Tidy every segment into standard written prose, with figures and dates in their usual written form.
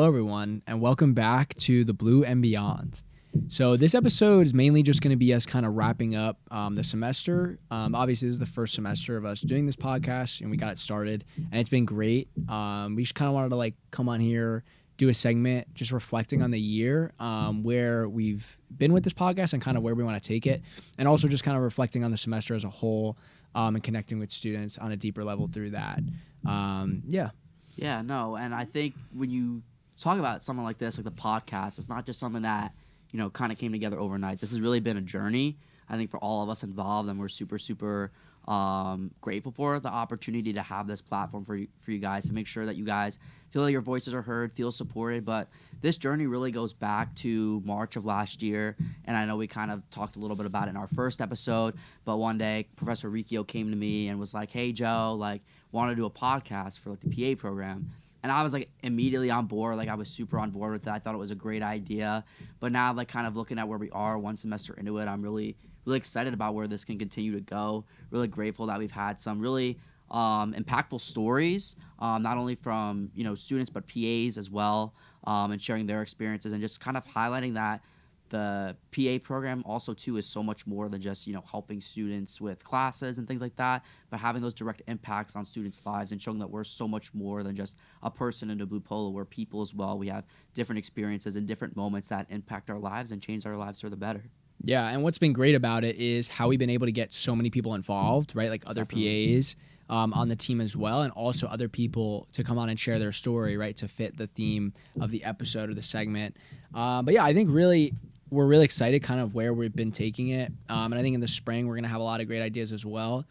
Hello, everyone, and welcome back to The Blue and Beyond. So this episode is mainly just going to be us kind of wrapping up the semester. Obviously, this is the first semester of us doing this podcast, and we got it started, and it's been great. We just kind of wanted to come on here, do a segment, just reflecting on the year, where we've been with this podcast and kind of where we want to take it, and also just kind of reflecting on the semester as a whole, and connecting with students on a deeper level through that. Yeah, no, and I think when you talk about something like this, like the podcast, it's not just something that, kind of came together overnight. This has really been a journey, I think, for all of us involved, and we're super, super grateful for the opportunity to have this platform for you guys, to make sure that you guys feel like your voices are heard, feel supported. But this journey really goes back to March of last year, and I know we kind of talked a little bit about it in our first episode, but one day Professor Riccio came to me and was like, "Hey, Joe, want to do a podcast for the PA program." And I was immediately on board. I was super on board with it. I thought it was a great idea. But now kind of looking at where we are one semester into it, I'm really excited about where this can continue to go. Really grateful that we've had some really impactful stories, not only from students but PAs as well, and sharing their experiences and just kind of highlighting that the PA program also too is so much more than just helping students with classes and things like that, but having those direct impacts on students' lives and showing that we're so much more than just a person in a blue polo. We're people as well. We have different experiences and different moments that impact our lives and change our lives for the better. Yeah, and what's been great about it is how we've been able to get so many people involved, right? Like other Definitely. PAs on the team as well, and also other people to come on and share their story, right, to fit the theme of the episode or the segment. But yeah, I think we're really excited kind of where we've been taking it. And I think in the spring, we're going to have a lot of great ideas as well.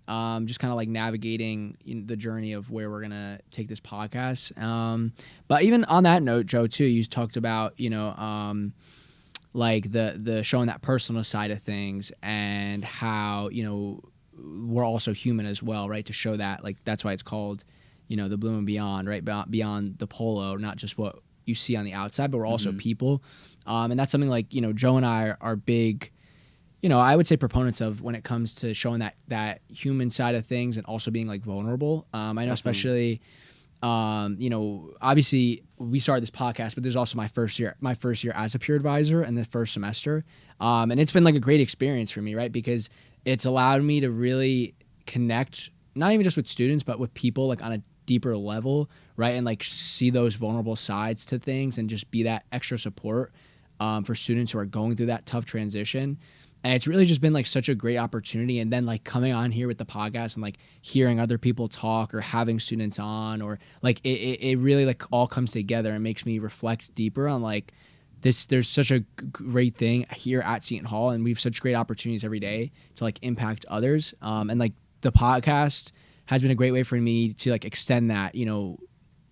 Just kind of navigating the journey of where we're going to take this podcast. But even on that note, Joe, too, you talked about, the showing that personal side of things and how, we're also human as well, right? To show that, that's why it's called, the Blue and Beyond, right? Beyond the polo, not just what you see on the outside, but we're also people. And that's something Joe and I are big, I would say proponents of when it comes to showing that human side of things and also being vulnerable. I know especially, obviously we started this podcast, but there's also my first year as a peer advisor in the first semester. And it's been a great experience for me, right? Because it's allowed me to really connect, not even just with students, but with people on a deeper level, right? And see those vulnerable sides to things and just be that extra support for students who are going through that tough transition. And it's really just been such a great opportunity. And then coming on here with the podcast and hearing other people talk or having students on, or it really all comes together and makes me reflect deeper on this. There's such a great thing here at Seton Hall, and we have such great opportunities every day to impact others. And the podcast has been a great way for me to extend that,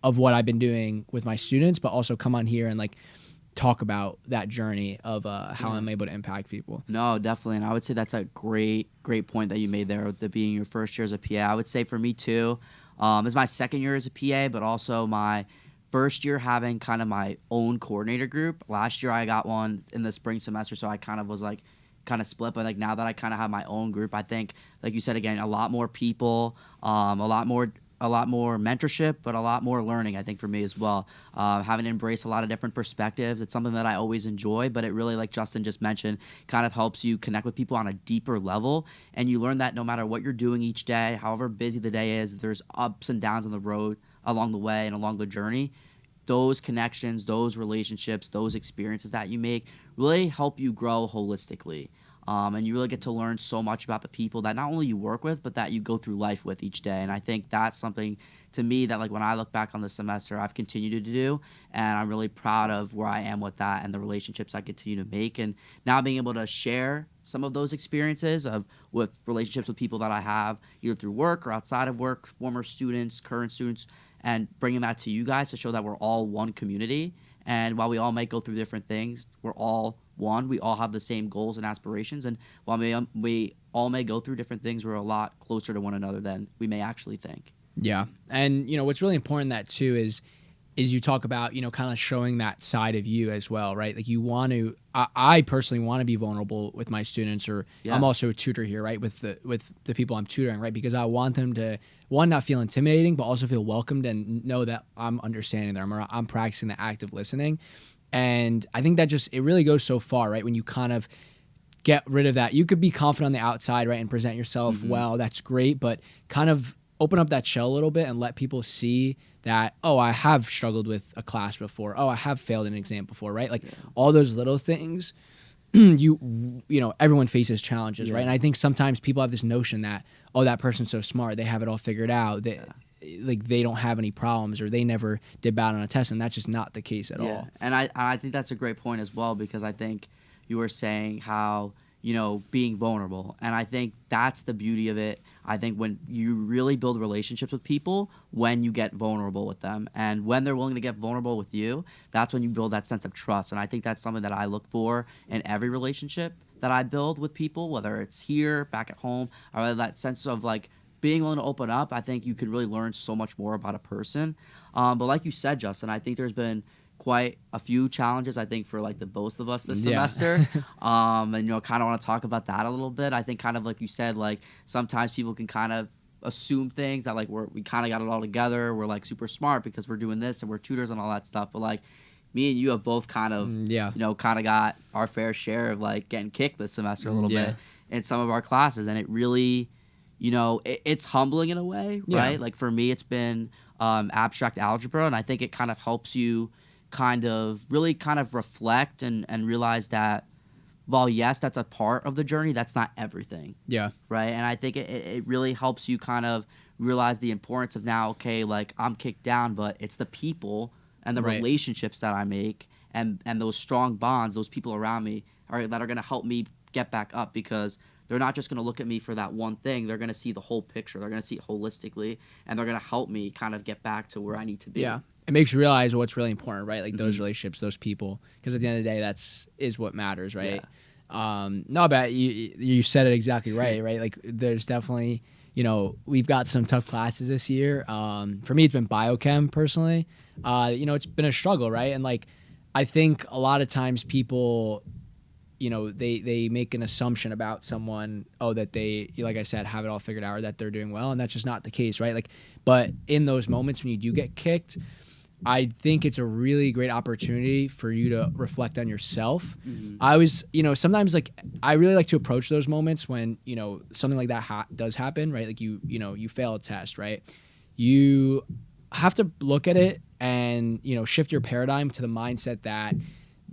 of what I've been doing with my students, but also come on here and talk about that journey of how I'm able to impact people. No, definitely. And I would say that's a great point that you made there with it being your first year as a PA. I would say for me too, it's my second year as a PA, but also my first year having kind of my own coordinator group. Last year I got one in the spring semester, so I kind of was kind of split, but now that I kind of have my own group, I think, like you said, again, a lot more people, a lot more mentorship, but a lot more learning, I think, for me as well. Having embraced a lot of different perspectives, it's something that I always enjoy, but it really, like Justin just mentioned, kind of helps you connect with people on a deeper level, and you learn that no matter what you're doing each day, however busy the day is, there's ups and downs on the road along the way and along the journey. Those connections, those relationships, those experiences that you make really help you grow holistically. And you really get to learn so much about the people that not only you work with, but that you go through life with each day. And I think that's something to me that when I look back on the semester, I've continued to do. And I'm really proud of where I am with that and the relationships I continue to make. And now being able to share some of those experiences with relationships with people that I have either through work or outside of work, former students, current students, and bringing that to you guys to show that we're all one community. And while we all might go through different things, we're all one. We all have the same goals and aspirations. And while we all may go through different things, we're a lot closer to one another than we may actually think. Yeah. And, what's really important that too is is you talk about, kind of showing that side of you as well, right? Like you want to, I personally want to be vulnerable with my students, or I'm also a tutor here, right? With the people I'm tutoring, right? Because I want them to, one, not feel intimidating, but also feel welcomed and know that I'm understanding them, or I'm practicing the active listening. And I think that it really goes so far, right? When you kind of get rid of that, you could be confident on the outside, right? And present yourself well, that's great, but kind of open up that shell a little bit and let people see that, oh, I have struggled with a class before. Oh, I have failed an exam before, right? Like all those little things, everyone faces challenges, right? And I think sometimes people have this notion that, oh, that person's so smart, they have it all figured out. Like they don't have any problems, or they never did bad on a test, and that's just not the case at all. And I think that's a great point as well, because I think you were saying how, being vulnerable. And I think that's the beauty of it. I think when you really build relationships with people, when you get vulnerable with them, and when they're willing to get vulnerable with you, that's when you build that sense of trust. And I think that's something that I look for in every relationship that I build with people, whether it's here, back at home, or that sense of like being willing to open up. I think you can really learn so much more about a person. But like you said, Justin, I think there's been quite a few challenges, I think, for like the both of us this semester. And kind of want to talk about that a little bit. I think kind of like you said, like sometimes people can kind of assume things that like we kind of got it all together, we're like super smart because we're doing this and we're tutors and all that stuff. But like me and you have both kind of kind of got our fair share of like getting kicked this semester a little bit in some of our classes, and it really it's humbling in a way, right? Like for me, it's been abstract algebra, and I think it kind of helps you really reflect and realize that, well, yes, that's a part of the journey, that's not everything. Yeah. Right? And I think it really helps you kind of realize the importance of now, okay, like I'm kicked down, but it's the people and the relationships that I make and those strong bonds, those people around me that are going to help me get back up, because they're not just going to look at me for that one thing. They're going to see the whole picture. They're going to see it holistically, and they're going to help me kind of get back to where I need to be. Yeah. It makes you realize what's really important, right? Like those relationships, those people, because at the end of the day, is what matters, right? No, but you said it exactly right, right? Like there's definitely, we've got some tough classes this year. For me, it's been biochem personally. It's been a struggle, right? And like, I think a lot of times people, they make an assumption about someone, that they, like I said, have it all figured out, or that they're doing well, and that's just not the case, right? Like, but in those moments when you do get kicked, I think it's a really great opportunity for you to reflect on yourself. I was, sometimes like I really like to approach those moments when, something like that does happen, right? Like you fail a test, right? You have to look at it and, shift your paradigm to the mindset that,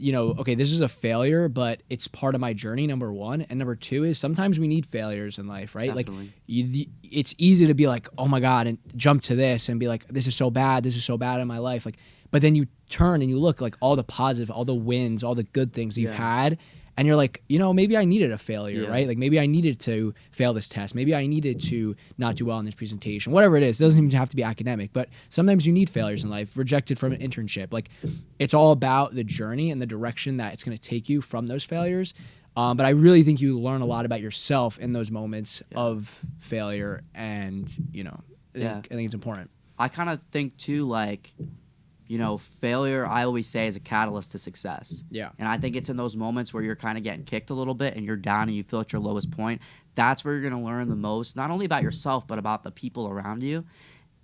okay, this is a failure, but it's part of my journey, number one. And number two is sometimes we need failures in life, right? Definitely. Like it's easy to be like, oh my God, and jump to this and be like, this is so bad in my life. Like, but then you turn and you look like all the positive, all the wins, all the good things you've had. And you're like, maybe I needed a failure, right? Like maybe I needed to fail this test. Maybe I needed to not do well in this presentation. Whatever it is, it doesn't even have to be academic, but sometimes you need failures in life, rejected from an internship. Like it's all about the journey and the direction that it's going to take you from those failures. But I really think you learn a lot about yourself in those moments of failure. And, I think it's important. I kind of think too, like, failure, I always say, is a catalyst to success. Yeah. And I think it's in those moments where you're kind of getting kicked a little bit and you're down and you feel at your lowest point. That's where you're going to learn the most, not only about yourself, but about the people around you.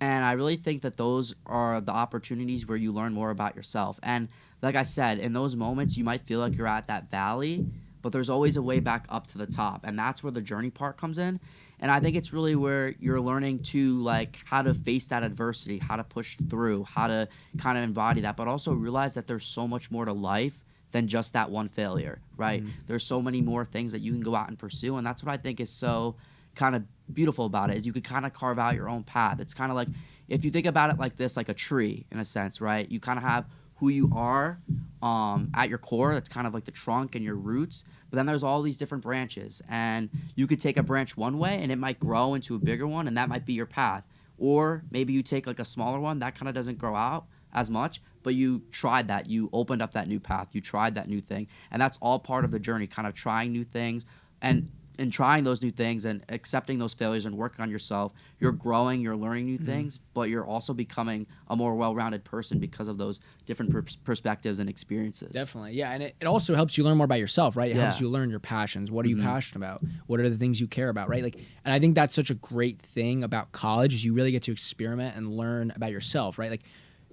And I really think that those are the opportunities where you learn more about yourself. And like I said, in those moments, you might feel like you're at that valley, but there's always a way back up to the top. And that's where the journey part comes in. And I think it's really where you're learning to, like, how to face that adversity, how to push through, how to kind of embody that, but also realize that there's so much more to life than just that one failure, right? There's so many more things that you can go out and pursue, and that's what I think is so kind of beautiful about it, is you could kind of carve out your own path. It's kind of like, if you think about it like this, like a tree, in a sense, right? You kind of have who you are at your core. That's kind of like the trunk and your roots. But then there's all these different branches. And you could take a branch one way and it might grow into a bigger one, and that might be your path. Or maybe you take like a smaller one that kind of doesn't grow out as much, but you tried that. You opened up that new path. You tried that new thing. And that's all part of the journey, kind of trying new things. And in trying those new things and accepting those failures and working on yourself, you're growing, you're learning new things, but you're also becoming a more well-rounded person because of those different perspectives and experiences. Definitely, yeah, and it also helps you learn more about yourself, right? It Yeah. helps you learn your passions. What are you passionate about? What are the things you care about, right? Like, and I think that's such a great thing about college is you really get to experiment and learn about yourself, right? Like,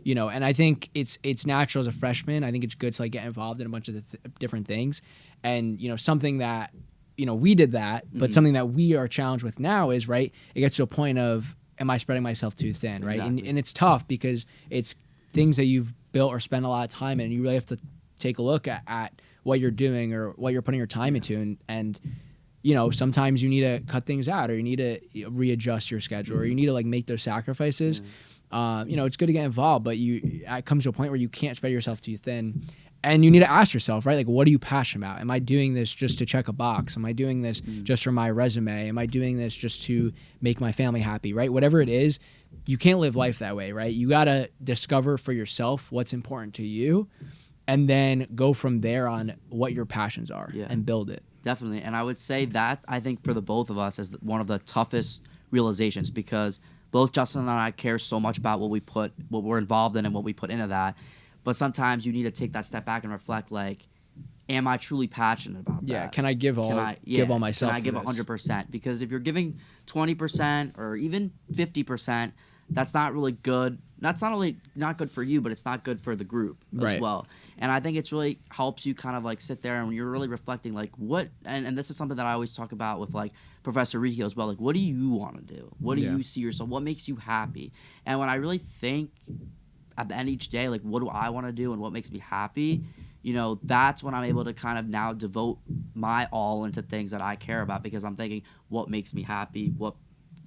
you know, and I think it's natural as a freshman. I think it's good to like get involved in a bunch of different things, and you know, something that you know we did that, but something that we are challenged with now is right. It gets to a point of am I spreading myself too thin, right? Exactly. And it's tough because it's things that you've built or spent a lot of time in, and you really have to take a look at what you're doing or what you're putting your time into, and you know sometimes you need to cut things out or you need to readjust your schedule or you need to like make those sacrifices. You know, it's good to get involved, but it comes to a point where you can't spread yourself too thin. And you need to ask yourself, right? Like, what are you passionate about? Am I doing this just to check a box? Am I doing this just for my resume? Am I doing this just to make my family happy, right? Whatever it is, you can't live life that way, right? You got to discover for yourself what's important to you and then go from there on what your passions are and build it. Definitely. And I would say that, I think, for the both of us is one of the toughest realizations because both Justin and I care so much about what we're involved in and what we put into that. But sometimes you need to take that step back and reflect, like, am I truly passionate about that? Yeah, can I give all myself Can I give 100%? Because if you're giving 20% or even 50%, that's not really good. That's not only not good for you, but it's not good for the group as well. And I think it's really helps you kind of like sit there and you're really reflecting like what, and this is something that I always talk about with like Professor Rikio as well. Like, what do you want to do? What do you see yourself? What makes you happy? And when I really think at the end of each day, like, what do I want to do and what makes me happy? You know, that's when I'm able to kind of now devote my all into things that I care about because I'm thinking what makes me happy, what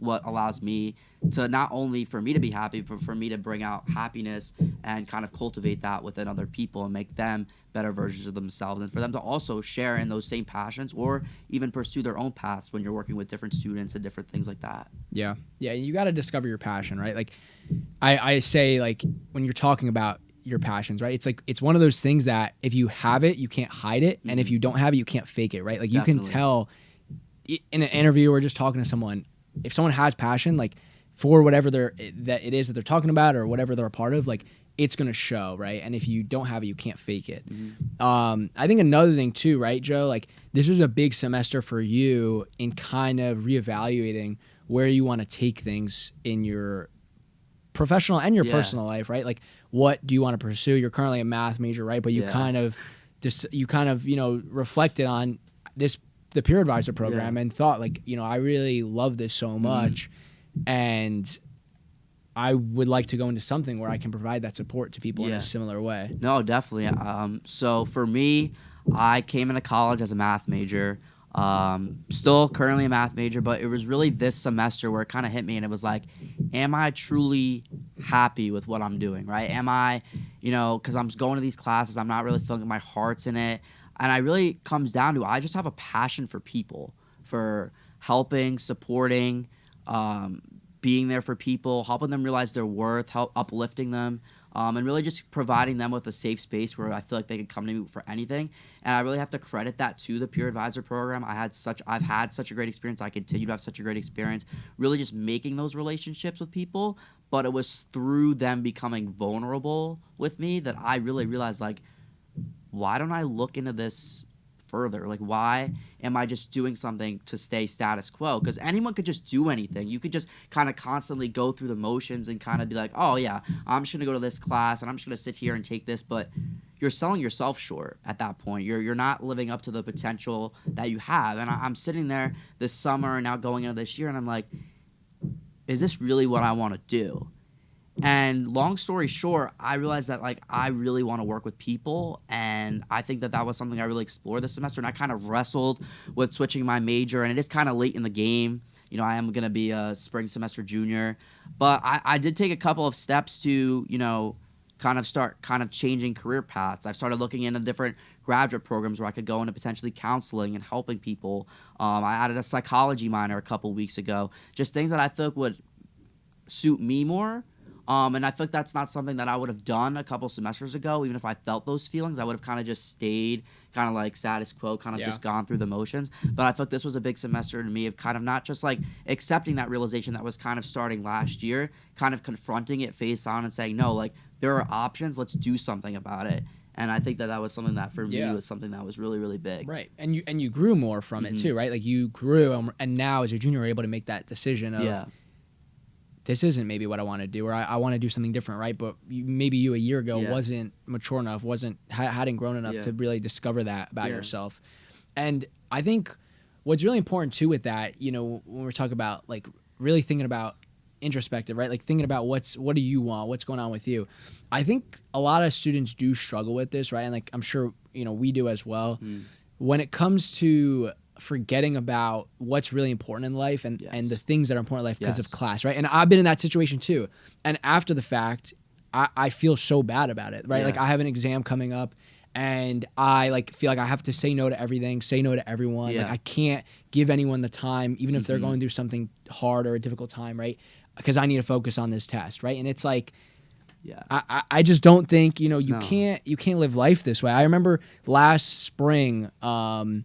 allows me to not only for me to be happy, but for me to bring out happiness and kind of cultivate that within other people and make them better versions of themselves and for them to also share in those same passions or even pursue their own paths when you're working with different students and different things like that. Yeah. Yeah. You got to discover your passion, right? Like I say, like when you're talking about your passions, right? It's like, it's one of those things that if you have it, you can't hide it. And if you don't have it, you can't fake it, right? Like you can tell in an interview or just talking to someone, if someone has passion, like for whatever it is that they're talking about or whatever they're a part of, like it's going to show, right? And if you don't have it, you can't fake it. I think another thing too, right, Joe, like this was a big semester for you in kind of reevaluating where you want to take things in your professional and your personal life, right? Like what do you want to pursue? You're currently a math major, right? But you kind of you know, reflected on the peer advisor program and thought like, you know, I really love this so much and I would like to go into something where I can provide that support to people in a similar way. No, definitely. So for me, I came into college as a math major, still currently a math major, but it was really this semester where it kind of hit me and it was like, am I truly happy with what I'm doing, right? Am I, you know, because I'm going to these classes, I'm not really feeling my heart's in it. And I really comes down to I just have a passion for people, for helping, supporting, being there for people, helping them realize their worth, uplifting them, and really just providing them with a safe space where I feel like they can come to me for anything. And I really have to credit that to the peer advisor program. I've had such a great experience. I continue to have such a great experience, really just making those relationships with people. But it was through them becoming vulnerable with me that I really realized like, why don't I look into this further? Like, why am I just doing something to stay status quo? Because anyone could just do anything. You could just kind of constantly go through the motions and kind of be like, oh, yeah, I'm just going to go to this class and I'm just going to sit here and take this. But you're selling yourself short at that point. You're not living up to the potential that you have. And I'm sitting there this summer and now going into this year and I'm like, is this really what I want to do? And long story short, I realized that like I really want to work with people, and I think that was something I really explored this semester. And I kind of wrestled with switching my major, and it is kind of late in the game. You know, I am going to be a spring semester junior, but I did take a couple of steps to, you know, kind of start kind of changing career paths. I've started looking into different graduate programs where I could go into potentially counseling and helping people. I added a psychology minor a couple weeks ago. Just things that I thought would suit me more. And I feel like that's not something that I would have done a couple semesters ago. Even if I felt those feelings, I would have kind of just stayed kind of like status quo, kind of just gone through the motions. But I feel like this was a big semester to me of kind of not just like accepting that realization that was kind of starting last year, kind of confronting it face on and saying, no, like there are options, let's do something about it. And I think that that was something that for me was something that was really, really big. Right. And you grew more from it too, right? Like you grew, and now as a junior, you're able to make that decision of, this isn't maybe what I want to do, or I want to do something different, right? But maybe you a year ago wasn't mature enough, hadn't grown enough to really discover that about yourself. And I think what's really important too with that, you know, when we're talking about like really thinking about introspective, right? Like thinking about what do you want, what's going on with you. I think a lot of students do struggle with this, right? And like I'm sure, you know, we do as well. When it comes to forgetting about what's really important in life and the things that are important in life because of class, right? And I've been in that situation too. And after the fact, I feel so bad about it, right? Like I have an exam coming up and I like feel like I have to say no to everything, say no to everyone. Like I can't give anyone the time, even if they're going through something hard or a difficult time, right? Because I need to focus on this test, right? And it's like, I just don't think, you know, you can't live life this way. I remember last spring, I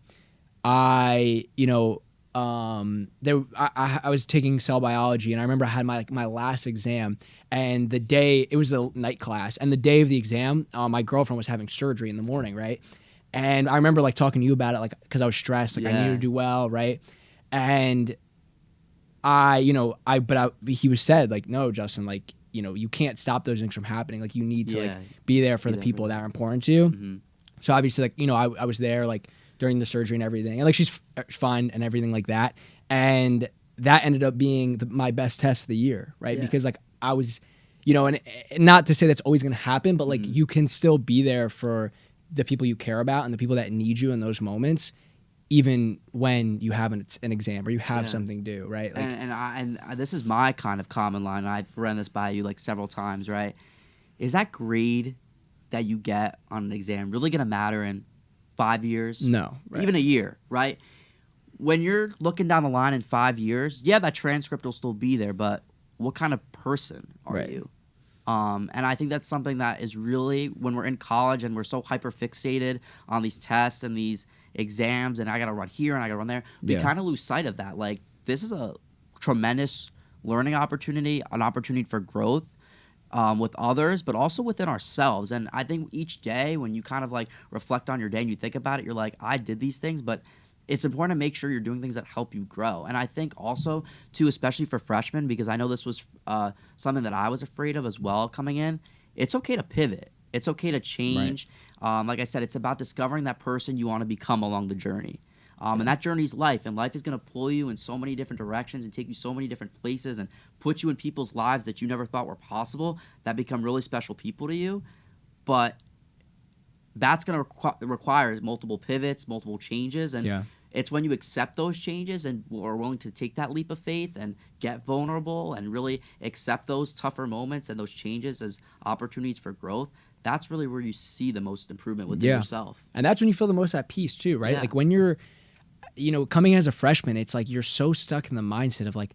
was taking cell biology, and I remember I had my last exam, and it was the night class, and the day of the exam, my girlfriend was having surgery in the morning, right? And I remember like talking to you about it, like because I was stressed, like I needed to do well, right? And he was said like, no, Justin, like, you know, you can't stop those things from happening. Like you need to like be there for the people that are important to you. So obviously, like, you know, I was there like during the surgery and everything, and like she's fine and everything like that. And that ended up being my best test of the year, right? Because like I was, you know, and not to say that's always going to happen, but like you can still be there for the people you care about and the people that need you in those moments, even when you have an exam or you have something due, right? Like, and this is my kind of common line. I've run this by you like several times, right? Is that grade that you get on an exam really going to matter in 5 years? No. Right. Even a year, right? When you're looking down the line in 5 years, that transcript will still be there, but what kind of person are you? And I think that's something that is really, when we're in college and we're so hyper fixated on these tests and these exams and I got to run here and I got to run there, we kind of lose sight of that. Like, this is a tremendous learning opportunity, an opportunity for growth. With others, but also within ourselves. And I think each day when you kind of like reflect on your day and you think about it, you're like, I did these things, but it's important to make sure you're doing things that help you grow. And I think also, too, especially for freshmen, because I know this was something that I was afraid of as well coming in, it's okay to pivot. It's okay to change. Right. Like I said, it's about discovering that person you want to become along the journey. And that journey is life, and life is going to pull you in so many different directions and take you so many different places and put you in people's lives that you never thought were possible that become really special people to you. But that's going to require multiple pivots, multiple changes, and it's when you accept those changes and are willing to take that leap of faith and get vulnerable and really accept those tougher moments and those changes as opportunities for growth. That's really where you see the most improvement within yourself. And that's when you feel the most at peace too, right? Like when you're, you know, coming in as a freshman, it's like you're so stuck in the mindset of like,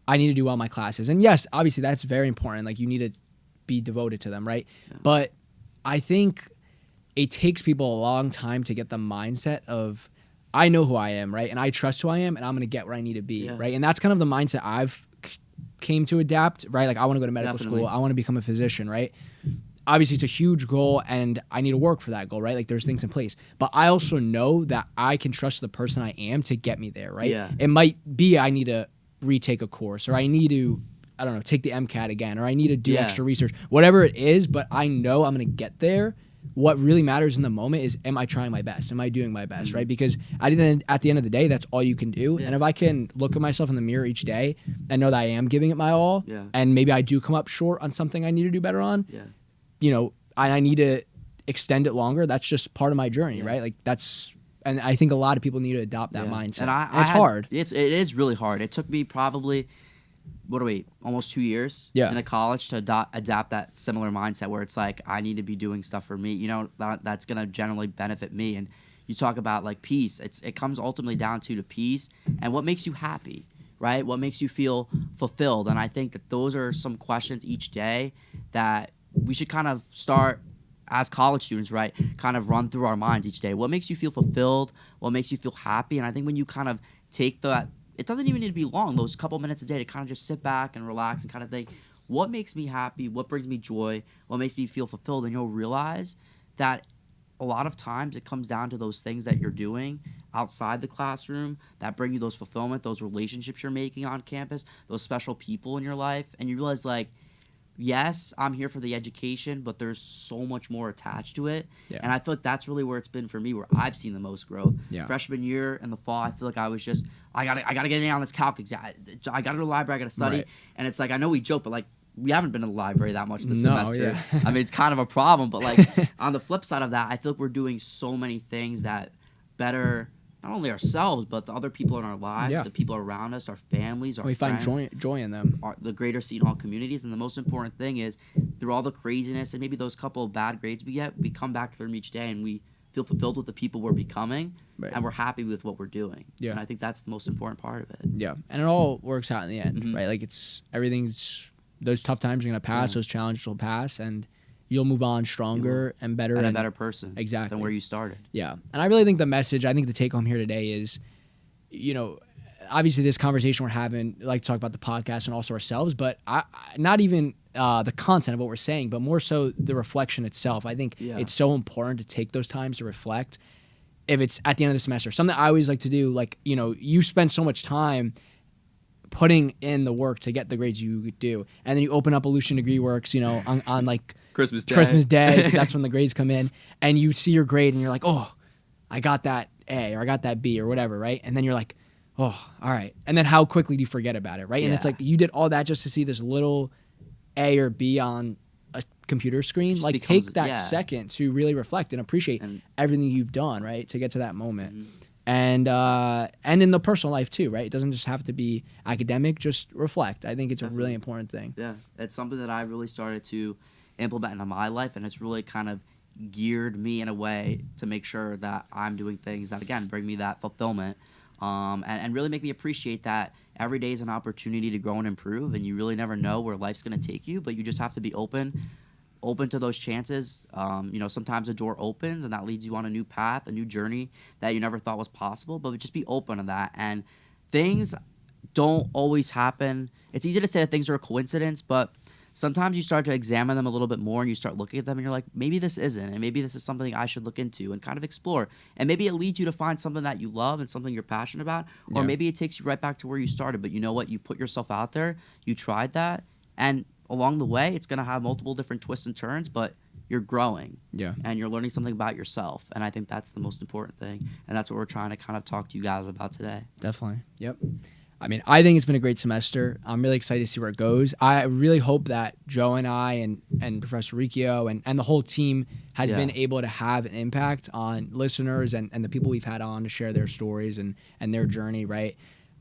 I need to do well in my classes. And yes, obviously that's very important. Like you need to be devoted to them, right? Yeah. But I think it takes people a long time to get the mindset of, I know who I am, right? And I trust who I am, and I'm going to get where I need to be, right? And that's kind of the mindset I've came to adapt, right? Like I want to go to medical school. I want to become a physician, right? Obviously, it's a huge goal, and I need to work for that goal, right? Like, there's things in place. But I also know that I can trust the person I am to get me there, right? Yeah. It might be I need to retake a course, or I need to, I don't know, take the MCAT again, or I need to do extra research. Whatever it is, but I know I'm going to get there. What really matters in the moment is, am I trying my best? Am I doing my best, right? Because at the end of the day, that's all you can do. Yeah. And if I can look at myself in the mirror each day and know that I am giving it my all, and maybe I do come up short on something I need to do better on, you know, I need to extend it longer. That's just part of my journey, right? Like and I think a lot of people need to adopt that mindset. And it's hard. It is really hard. It took me probably, almost 2 years in a college to adapt that similar mindset where it's like, I need to be doing stuff for me, you know, that's going to generally benefit me. And you talk about like peace. It comes ultimately down to the peace and what makes you happy. right? What makes you feel fulfilled? And I think that those are some questions each day that we should kind of start as college students, right? Kind of run through our minds each day. What makes you feel fulfilled? What makes you feel happy? And I think when you kind of take that, it doesn't even need to be long, those couple minutes a day to kind of just sit back and relax and kind of think, what makes me happy? What brings me joy? What makes me feel fulfilled? And you'll realize that a lot of times it comes down to those things that you're doing outside the classroom that bring you those fulfillment, those relationships you're making on campus, those special people in your life. And you realize, like, yes, I'm here for the education, but there's so much more attached to it. Yeah. And I feel like that's really where it's been for me, where I've seen the most growth. Yeah. Freshman year in the fall, I feel like I was just, I gotta get in on this calc exam. I gotta go to the library, I gotta study. Right. And it's like, I know we joke, but like, we haven't been to the library that much this No, semester. yeah. I mean, it's kind of a problem, but like on the flip side of that, I feel like we're doing so many things that better not only ourselves, but the other people in our lives, Yeah. the people around us, our families, our We find friends, joy in them. the greater Seton Hall communities. And the most important thing is, through all the craziness and maybe those couple of bad grades we get, we come back to them each day and we feel fulfilled with the people we're becoming, Right. and we're happy with what we're doing. Yeah. And I think that's the most important part of it. Yeah, and it all works out in the end, Mhm. right? Like everything's those tough times are gonna pass, Yeah. those challenges will pass, and you'll move on stronger and better. And a better person Exactly. than where you started. Yeah, and I really think the message, I think the take home here today is, obviously this conversation we're having, like to talk about the podcast and also ourselves, but not even the content of what we're saying, but more so the reflection itself. I think Yeah. it's so important to take those times to reflect. If it's at the end of the semester, something I always like to do, like, you spend so much time putting in the work to get the grades you do, and then you open up Aleutian Degree Works, on like Christmas Day. Christmas Day, because that's when the grades come in, and you see your grade and you're like, oh, I got that A or I got that B or whatever, right? And then you're like, oh, all right. And then how quickly do you forget about it, right? And it's Yeah. like you did all that just to see this little A or B on a computer screen. Just Like becomes- take that yeah. second to really reflect and appreciate And- everything you've done, right, to get to that moment. Mhm. And in the personal life too, right? It doesn't just have to be academic, just reflect. I think it's a really Definitely. important thing. Yeah, it's something that I've really started to implement into my life, and it's really kind of geared me in a way to make sure that I'm doing things that, again, bring me that fulfillment, and really make me appreciate that every day is an opportunity to grow and improve, and you really never know where life's going to take you, but you just have to be open to those chances. Sometimes a door opens and that leads you on a new path, a new journey that you never thought was possible, but just be open to that. And things don't always happen. It's easy to say that things are a coincidence, but sometimes you start to examine them a little bit more and you start looking at them and you're like, maybe this isn't, and maybe this is something I should look into and kind of explore. And maybe it leads you to find something that you love and something you're passionate about, or Yeah. maybe it takes you right back to where you started. But you know what? You put yourself out there, you tried that, and along the way, it's going to have multiple different twists and turns, but you're growing Yeah. and you're learning something about yourself. And I think that's the most important thing. And that's what we're trying to kind of talk to you guys about today. Definitely. Yep. I mean, I think it's been a great semester. I'm really excited to see where it goes. I really hope that Joe and I and Professor Riccio and the whole team has Yeah. been able to have an impact on listeners and the people we've had on to share their stories and their journey, right?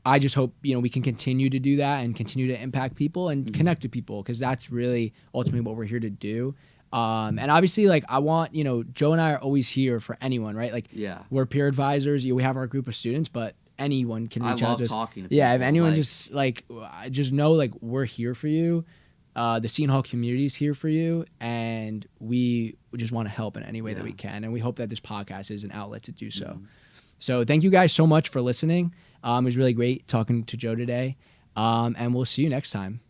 I just hope, we can continue to do that and continue to impact people and connect with people, because that's really ultimately what we're here to do. And obviously, like, I want, Joe and I are always here for anyone, right? Like, Yeah. we're peer advisors. We have our group of students, but anyone can I reach out love to us. talking to Yeah, if people, anyone like- just know, like, we're here for you. The Seton Hall community is here for you, and we just want to help in any way that Yeah. we can. And we hope that this podcast is an outlet to do so. Mhm. So thank you guys so much for listening. It was really great talking to Joe today, and we'll see you next time.